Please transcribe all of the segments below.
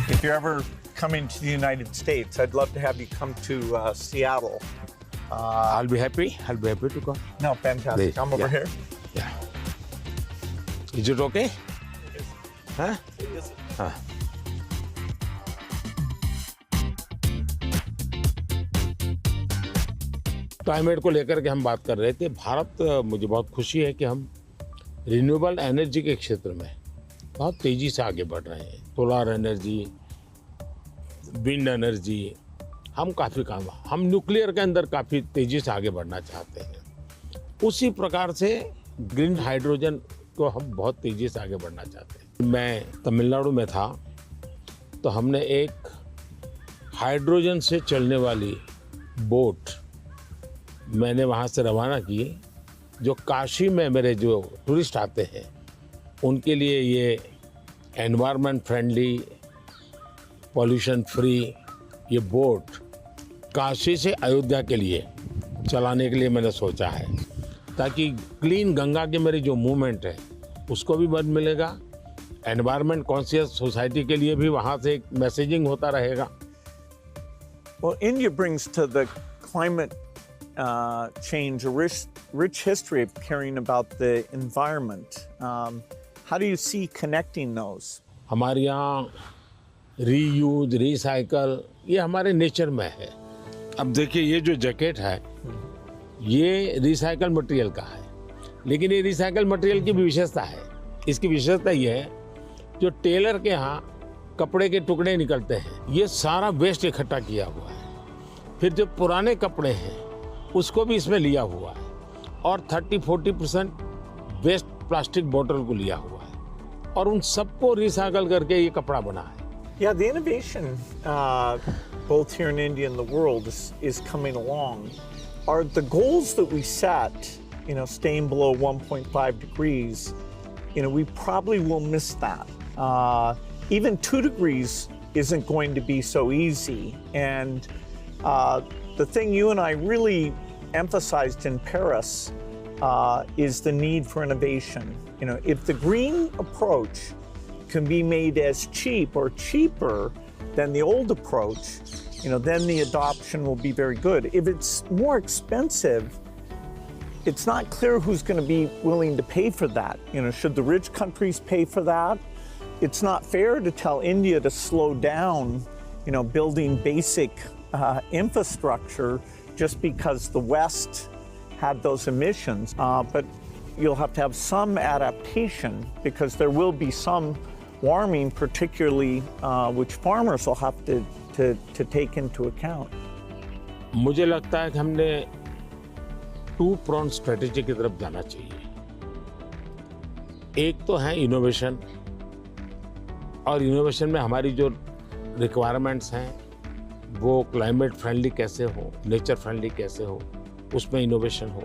If you're ever coming to the United States, I'd love to have you come to Seattle. I'll be happy to come. No, fantastic. Please, I'm over yeah. here. Yeah. Is it okay? Huh? हाँ. Climate को लेकर के हम बात कर रहे थे। भारत, मुझे बहुत खुशी है कि हम रिन्यूएबल एनर्जी के क्षेत्र में बहुत तेज़ी से आगे बढ़ रहे हैं। सोलर एनर्जी, विंड एनर्जी, हम काफ़ी काम, हम न्यूक्लियर के अंदर काफ़ी तेज़ी से आगे बढ़ना चाहते हैं। उसी प्रकार से ग्रीन हाइड्रोजन को हम बहुत तेज़ी से आगे बढ़ना चाहते हैं। मैं तमिलनाडु में था तो हमने एक हाइड्रोजन से चलने वाली बोट मैंने वहाँ से रवाना की, जो काशी में मेरे जो टूरिस्ट आते हैं उनके लिए ये एनवायरनमेंट फ्रेंडली, पॉल्यूशन फ्री ये बोट काशी से अयोध्या के लिए चलाने के लिए मैंने सोचा है, ताकि क्लीन गंगा की मेरी जो मूवमेंट है उसको भी मदद मिलेगा, एनवायरनमेंट कॉन्शियस सोसाइटी के लिए भी वहाँ से एक मैसेजिंग होता रहेगा। Well, India brings to the climate change a rich history of caring about the environment. How do you see connecting those? हमारे यहाँ रीयूज, रिसाइकल ये हमारे नेचर में है। अब देखिए, ये जो जैकेट है ये रिसाइकल मटेरियल का है, लेकिन ये रिसाइकल मटेरियल की भी विशेषता है। इसकी विशेषता ये है, जो टेलर के यहाँ कपड़े के टुकड़े निकलते हैं ये सारा वेस्ट इकट्ठा किया हुआ है, फिर जो पुराने कपड़े हैं उसको भी इसमें लिया हुआ है, और 30-40% वेस्ट प्लास्टिक बोतल को लिया हुआ है, और उन सबको रिसाइकल करके ये कपड़ा बना है। Yeah, the innovation both here in India and the world is coming along. Are the goals that we set, staying below 1.5 degrees, we probably will miss that. Even 2 degrees isn't going to be so easy. And the thing you and I really emphasized in Paris is the need for innovation. If the green approach can be made as cheap or cheaper than the old approach, then the adoption will be very good. If it's more expensive, it's not clear who's going to be willing to pay for that. Should the rich countries pay for that? It's not fair to tell India to slow down, building basic infrastructure just because the West had those emissions. But you'll have to have some adaptation, because there will be some warming, particularly which farmers will have to take into account. मुझे लगता है कि हमने 2-pronged strategy की तरफ जाना चाहिए। एक तो है इनोवेशन, और इनोवेशन में हमारी जो रिक्वायरमेंट्स हैं वो क्लाइमेट फ्रेंडली कैसे हो, नेचर फ्रेंडली कैसे हो, उसमें इनोवेशन हो।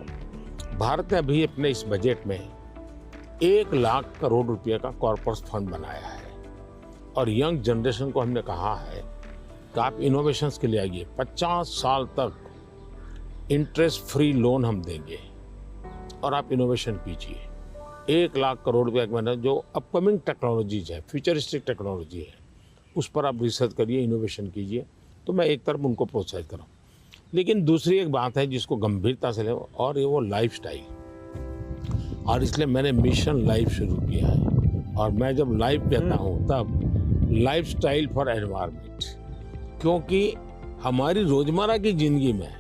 भारत ने अभी अपने इस बजट में 1 लाख करोड़ रुपए का कॉर्पस फंड बनाया है, और यंग जनरेशन को हमने कहा है कि आप इनोवेशंस के लिए आइए। 50 साल तक इंटरेस्ट फ्री लोन हम देंगे और आप इनोवेशन कीजिए। 1 लाख करोड़ रुपए का मैंने जो अपकमिंग टेक्नोलॉजीज है, फ्यूचरिस्टिक टेक्नोलॉजी है, उस पर आप रिसर्च करिए, इनोवेशन कीजिए। तो मैं एक तरफ उनको प्रोत्साहित करूँ, लेकिन दूसरी एक बात है जिसको गंभीरता से ले, और ये वो लाइफस्टाइल, और इसलिए मैंने मिशन लाइफ शुरू किया है। और मैं जब लाइफ कहता हूँ तब लाइफस्टाइल फॉर एनवायरनमेंट, क्योंकि हमारी रोजमर्रा की जिंदगी में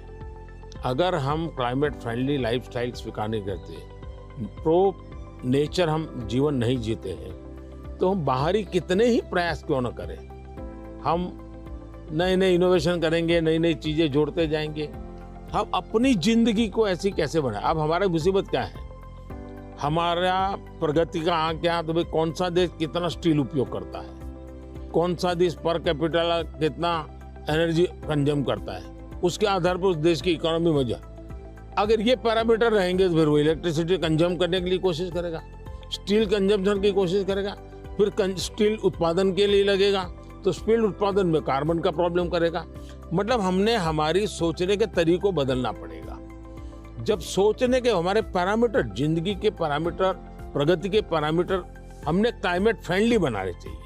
अगर हम क्लाइमेट फ्रेंडली लाइफस्टाइल स्वीकार नहीं करते, प्रो नेचर हम जीवन नहीं जीते हैं, तो हम बाहरी कितने ही प्रयास क्यों न करें, हम नए नए इनोवेशन करेंगे, नई नई चीज़ें जोड़ते जाएंगे, हम अपनी जिंदगी को ऐसी कैसे बनाए। अब हमारा मुसीबत क्या है, हमारा प्रगति का आंक क्या, तो भाई कौन सा देश कितना स्टील उपयोग करता है, कौन सा देश पर कैपिटल कितना एनर्जी कंज्यूम करता है, उसके आधार पर उस देश की इकोनॉमी में जा। अगर ये पैरामीटर रहेंगे तो फिर वो इलेक्ट्रिसिटी कंज्यूम करने के लिए कोशिश करेगा, स्टील कंजम्पशन की कोशिश करेगा, फिर स्टील उत्पादन के लिए लगेगा, तो स्टील उत्पादन में कार्बन का प्रॉब्लम करेगा। मतलब हमने हमारी सोचने के तरीकों बदलना पड़ेगा। जब सोचने के हमारे पैरामीटर, जिंदगी के पैरामीटर, प्रगति के पैरामीटर हमने क्लाइमेट फ्रेंडली बनाने चाहिए।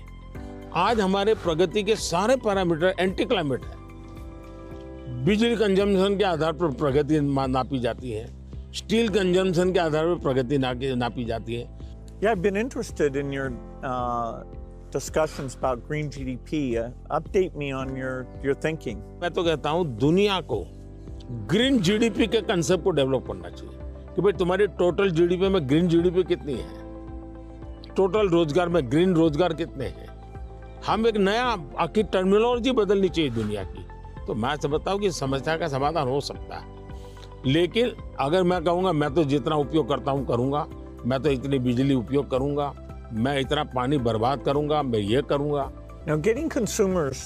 आज हमारे प्रगति के सारे पैरामीटर एंटी क्लाइमेट है। बिजली कंजम्पशन के आधार पर प्रगति नापी जाती है, स्टील कंजम्पशन के आधार पर प्रगति नापी जाती है। Yeah, I've been interested in your discussions about green GDP. Update me on your thinking. मैं तो कहता हूँ दुनिया को ग्रीन जीडीपी के कंसेप्ट को डेवलप करना चाहिए कि भाई तुम्हारी टोटल जीडीपी में ग्रीन जीडीपी कितनी है, टोटल रोजगार में ग्रीन रोजगार कितने हैं। हम एक नया आखिर टर्मिनोलॉजी बदलनी चाहिए दुनिया की। तो मैं समझता हूँ कि समस्या का समाधान हो सकता है, लेकिन अगर मैं कहूँगा मैं तो जितना उपयोग करता हूँ करूँगा, मैं तो इतनी बिजली उपयोग करूँगा, मैं इतना पानी बर्बाद करूँगा, मैं ये करूँगा। Now, getting consumers